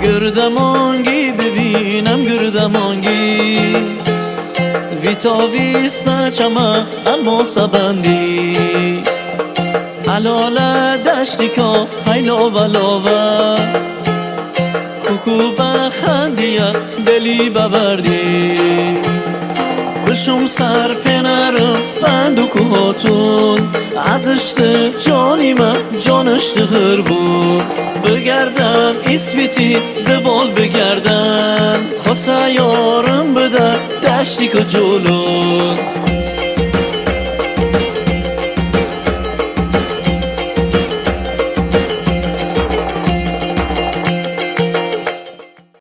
گردمانگی ببینم گردمانگی ویتاویس نچمه اما سبندی علاله دشتی که هیلا ولاوه کوکو بخندیه دلی ببردی بشم سر پنرم بند و کوهاتون ازشته جانی من جانشته غر بود بگردم اسمیتی دبال بگردم خواسته یارم بده دشتی که جلو